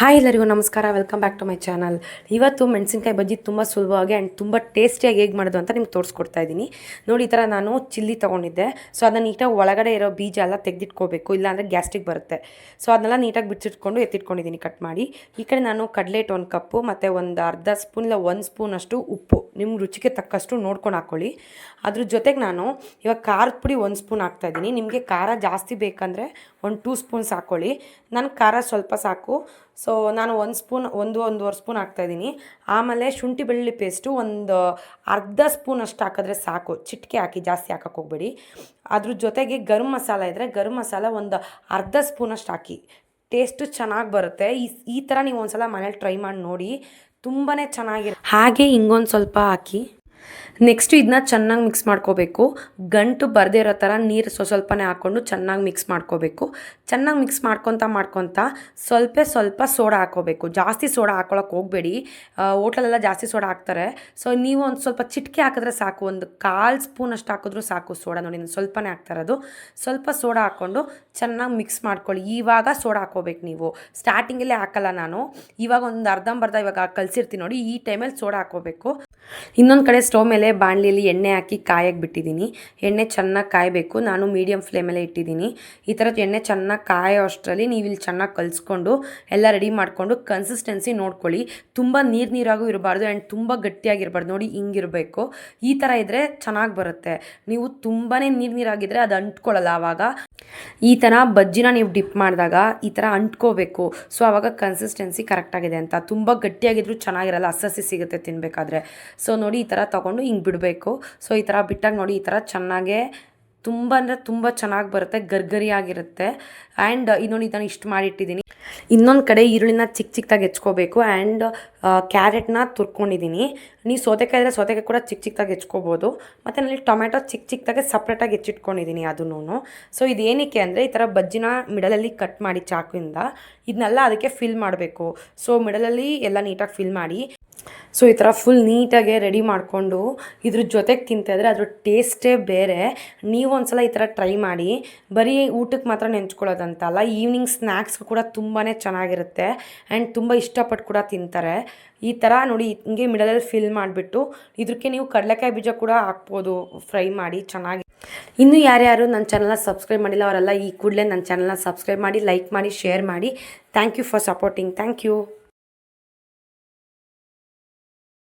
Hi ಎಲ್ಲರಿಗೂ ನಮಸ್ಕಾರ, welcome back to my channel. ಇವತ್ತು ಮೆಣಸಿನ್ಕಾಯಿ ಬಜ್ಜಿ ತುಂಬ ಸುಲಭವಾಗಿ ಆ್ಯಂಡ್ ತುಂಬ ಟೇಸ್ಟಿಯಾಗಿ ಹೇಗೆ ಮಾಡೋದು ಅಂತ ನಿಮ್ಗೆ ತೋರಿಸ್ಕೊಡ್ತಾ ಇದ್ದೀನಿ. ನೋಡಿ, ಈ ಥರ ನಾನು ಚಿಲ್ಲಿ ತೊಗೊಂಡಿದ್ದೆ. ಸೊ ಅದನ್ನು ನೀಟಾಗಿ ಒಳಗಡೆ ಇರೋ ಬೀಜ ಎಲ್ಲ ತೆಗೆದಿಟ್ಕೋಬೇಕು, ಇಲ್ಲಾಂದರೆ ಗ್ಯಾಸ್ಟ್ರಿಕ್ ಬರುತ್ತೆ. ಸೊ ಅದನ್ನೆಲ್ಲ ನೀಟಾಗಿ ಬಿಡಿಸಿಟ್ಕೊಂಡು ಎತ್ತಿಟ್ಕೊಂಡಿದ್ದೀನಿ ಕಟ್ ಮಾಡಿ. ಈ ಕಡೆ ನಾನು ಕಡಲೆ ಹಿಟ್ಟು 1 ಕಪ್ಪು ಮತ್ತು ಒಂದು ಅರ್ಧ ಸ್ಪೂನ್ ಇಲ್ಲ 1 ಸ್ಪೂನಷ್ಟು ಉಪ್ಪು ನಿಮ್ಮ ರುಚಿಗೆ ತಕ್ಕಷ್ಟು ನೋಡ್ಕೊಂಡು ಹಾಕ್ಕೊಳ್ಳಿ. ಅದ್ರ ಜೊತೆಗೆ ನಾನು ಇವಾಗ ಖಾರದ ಪುಡಿ 1 ಸ್ಪೂನ್ ಹಾಕ್ತಾಯಿದ್ದೀನಿ. ನಿಮಗೆ ಖಾರ ಜಾಸ್ತಿ ಬೇಕಂದರೆ 2 ಸ್ಪೂನ್ಸ್ ಹಾಕ್ಕೊಳ್ಳಿ. ನನಗೆ ಖಾರ ಸ್ವಲ್ಪ ಸಾಕು. ಸೊ ನಾನು 1 ಸ್ಪೂನ್ ಒಂದೂವರೆ ಸ್ಪೂನ್ ಹಾಕ್ತಾಯಿದ್ದೀನಿ. ಆಮೇಲೆ ಶುಂಠಿ ಬೆಳ್ಳುಳ್ಳಿ ಪೇಸ್ಟು ಒಂದು ಅರ್ಧ ಸ್ಪೂನಷ್ಟು ಹಾಕಿದ್ರೆ ಸಾಕು. ಚಿಟಿಕೆ ಹಾಕಿ, ಜಾಸ್ತಿ ಹಾಕಕ್ಕೆ ಹೋಗಬೇಡಿ. ಅದ್ರ ಜೊತೆಗೆ ಗರಂ ಮಸಾಲ ಇದ್ದರೆ ಗರಂ ಮಸಾಲ ಒಂದು ಅರ್ಧ ಸ್ಪೂನಷ್ಟು ಹಾಕಿ. ಟೇಸ್ಟು ಚೆನ್ನಾಗಿ ಬರುತ್ತೆ. ಈ ಥರ ನೀವು ಒಂದ್ಸಲ ಮನೇಲಿ ಟ್ರೈ ಮಾಡಿ ನೋಡಿ, ತುಂಬಾ ಚೆನ್ನಾಗಿರುತ್ತೆ. ಹಾಗೆ ಹಿಂಗೊಂದು ಸ್ವಲ್ಪ ಹಾಕಿ. ನೆಕ್ಸ್ಟು ಇದನ್ನ ಚೆನ್ನಾಗಿ ಮಿಕ್ಸ್ ಮಾಡ್ಕೋಬೇಕು. ಗಂಟು ಬರದೇ ಇರೋ ಥರ ನೀರು ಸ್ವಲ್ಪನೇ ಹಾಕ್ಕೊಂಡು ಚೆನ್ನಾಗಿ ಮಿಕ್ಸ್ ಮಾಡ್ಕೋಬೇಕು. ಚೆನ್ನಾಗಿ ಮಿಕ್ಸ್ ಮಾಡ್ಕೊತ ಸ್ವಲ್ಪ ಸೋಡಾ ಹಾಕ್ಕೋಬೇಕು. ಜಾಸ್ತಿ ಸೋಡಾ ಹಾಕ್ಕೊಳಕ್ಕೆ ಹೋಗಬೇಡಿ. ಹೋಟ್ಲಲ್ಲೆಲ್ಲ ಜಾಸ್ತಿ ಸೋಡಾ ಹಾಕ್ತಾರೆ. ಸೊ ನೀವು ಒಂದು ಸ್ವಲ್ಪ ಚಿಟಿಕೆ ಹಾಕಿದ್ರೆ ಸಾಕು. ಒಂದು 1/4 ಸ್ಪೂನಷ್ಟು ಹಾಕಿದ್ರೂ ಸಾಕು ಸೋಡಾ. ನೋಡಿ, ನಾನು ಸ್ವಲ್ಪನೇ ಹಾಕ್ತಾ ಇರೋದು. ಸ್ವಲ್ಪ ಸೋಡಾ ಹಾಕ್ಕೊಂಡು ಚೆನ್ನಾಗಿ ಮಿಕ್ಸ್ ಮಾಡ್ಕೊಳ್ಳಿ. ಇವಾಗ ಸೋಡಾ ಹಾಕ್ಕೋಬೇಕು ನೀವು. ಸ್ಟಾರ್ಟಿಂಗಲ್ಲೇ ಹಾಕಲ್ಲ ನಾನು. ಇವಾಗ ಒಂದು ಅರ್ಧಂಬರ್ಧ ಇವಾಗ ಕಲಸಿರ್ತೀನಿ ನೋಡಿ, ಈ ಟೈಮಲ್ಲಿ ಸೋಡಾ ಹಾಕ್ಕೋಬೇಕು. ಇನ್ನೊಂದು ಕಡೆ ಸ್ಟವ್ ಮೇಲೆ ಬಾಣಲಿಯಲ್ಲಿ ಎಣ್ಣೆ ಹಾಕಿ ಕಾಯಕ್ಕೆ ಬಿಟ್ಟಿದ್ದೀನಿ. ಎಣ್ಣೆ ಚೆನ್ನಾಗಿ ಕಾಯಬೇಕು. ನಾನು ಮೀಡಿಯಮ್ ಫ್ಲೇಮಲ್ಲೇ ಇಟ್ಟಿದ್ದೀನಿ. ಈ ಥರದ ಎಣ್ಣೆ ಚೆನ್ನಾಗಿ ಕಾಯೋ ಅಷ್ಟರಲ್ಲಿ ನೀವು ಇಲ್ಲಿ ಚೆನ್ನಾಗಿ ಕಲಿಸ್ಕೊಂಡು ಎಲ್ಲ ರೆಡಿ ಮಾಡಿಕೊಂಡು ಕನ್ಸಿಸ್ಟೆನ್ಸಿ ನೋಡ್ಕೊಳ್ಳಿ. ತುಂಬ ನೀರಾಗೂ ಇರಬಾರ್ದು ಆ್ಯಂಡ್ ತುಂಬ ಗಟ್ಟಿಯಾಗಿರಬಾರ್ದು. ನೋಡಿ, ಹಿಂಗಿರಬೇಕು. ಈ ಥರ ಇದ್ದರೆ ಚೆನ್ನಾಗಿ ಬರುತ್ತೆ. ನೀವು ತುಂಬಾ ನೀರಾಗಿದ್ದರೆ ಅದು ಅಂಟ್ಕೊಳ್ಳಲ್ಲ. ಆವಾಗ ಈ ಥರ ಬಜ್ಜಿನ ನೀವು ಡಿಪ್ ಮಾಡಿದಾಗ ಈ ಥರ ಅಂಟ್ಕೋಬೇಕು. ಸೊ ಆವಾಗ ಕನ್ಸಿಸ್ಟೆನ್ಸಿ ಕರೆಕ್ಟಾಗಿದೆ ಅಂತ. ತುಂಬ ಗಟ್ಟಿಯಾಗಿದ್ರೂ ಚೆನ್ನಾಗಿರಲ್ಲ, ಹಸಿ ಸಿಗುತ್ತೆ ತಿನ್ನಬೇಕಾದ್ರೆ. ಸೊ ನೋಡಿ, ಈ ಥರ ತೊಗೊಂಡು ಹಿಂಗೆ ಬಿಡಬೇಕು. ಸೊ ಈ ಥರ ಬಿಟ್ಟಾಗ ನೋಡಿ, ಈ ಥರ ಚೆನ್ನಾಗೇ ತುಂಬ ಅಂದರೆ ತುಂಬ ಚೆನ್ನಾಗಿ ಬರುತ್ತೆ, ಗರ್ಗರಿಯಾಗಿರುತ್ತೆ. ಆ್ಯಂಡ್ ಇನ್ನೊಂದು ನಾನು ಇಷ್ಟು ಮಾಡಿಟ್ಟಿದ್ದೀನಿ. ಇನ್ನೊಂದು ಕಡೆ ಈರುಳ್ಳಿನ ಚಿಕ್ಕದಾಗಿ ಹೆಚ್ಕೋಬೇಕು. ಆ್ಯಂಡ್ ಕ್ಯಾರೆಟ್ನ ತುರ್ಕೊಂಡಿದ್ದೀನಿ. ನೀವು ಸೌತೆಕಾಯಿ ಇದ್ದರೆ ಸೌತೆಕಾಯಿ ಕೂಡ ಚಿಕ್ಕದಾಗಿ ಹೆಚ್ಕೋಬೋದು. ಮತ್ತು ನಾನು ಟೊಮೆಟೊ ಚಿಕ್ಕದಾಗಿ ಸಪ್ರೇಟಾಗಿ ಹೆಚ್ಚಿಟ್ಕೊಂಡಿದ್ದೀನಿ ಅದನ್ನು. ಸೊ ಇದೇನಕ್ಕೆ ಅಂದರೆ, ಈ ಥರ ಬಜ್ಜಿನ ಮಿಡಲಲ್ಲಿ ಕಟ್ ಮಾಡಿ ಚಾಕುವಿಂದ ಇದನ್ನೆಲ್ಲ ಅದಕ್ಕೆ ಫಿಲ್ ಮಾಡಬೇಕು. ಸೊ ಮಿಡಲಲ್ಲಿ ಎಲ್ಲ ನೀಟಾಗಿ ಫಿಲ್ ಮಾಡಿ. ಸೊ ಈ ಥರ ಫುಲ್ ನೀಟಾಗೆ ರೆಡಿ ಮಾಡಿಕೊಂಡು ಇದ್ರ ಜೊತೆಗೆ ತಿಂತಾಯಿದ್ರೆ ಅದ್ರ ಟೇಸ್ಟೇ ಬೇರೆ. ನೀವು ಒಂದ್ಸಲ ಈ ಥರ ಟ್ರೈ ಮಾಡಿ. ಬರೀ ಊಟಕ್ಕೆ ಮಾತ್ರ ನೆಂಚ್ಕೊಳ್ಳೋದಂತಲ್ಲ, ಈವ್ನಿಂಗ್ ಸ್ನ್ಯಾಕ್ಸ್ಗೂ ಕೂಡ ತುಂಬಾ ಚೆನ್ನಾಗಿರುತ್ತೆ. ಆ್ಯಂಡ್ ತುಂಬ ಇಷ್ಟಪಟ್ಟು ಕೂಡ ತಿಂತಾರೆ. ಈ ಥರ ನೋಡಿ, ಹಿಂಗೆ ಮಿಡಲಲ್ಲಿ ಫಿಲ್ ಮಾಡಿಬಿಟ್ಟು ಇದಕ್ಕೆ ನೀವು ಕಡಲೆಕಾಯಿ ಬೀಜ ಕೂಡ ಹಾಕ್ಬೋದು, ಫ್ರೈ ಮಾಡಿ ಚೆನ್ನಾಗಿ. ಇನ್ನೂ ಯಾರ್ಯಾರು ನನ್ನ ಚಾನಲ್ನ ಸಬ್ಸ್ಕ್ರೈಬ್ ಮಾಡಿಲ್ಲ ಅವರೆಲ್ಲ ಈ ಕೂಡಲೇ ನನ್ನ ಚಾನಲ್ನ ಸಬ್ಸ್ಕ್ರೈಬ್ ಮಾಡಿ, ಲೈಕ್ ಮಾಡಿ, ಶೇರ್ ಮಾಡಿ. Thank you for supporting. Thank you.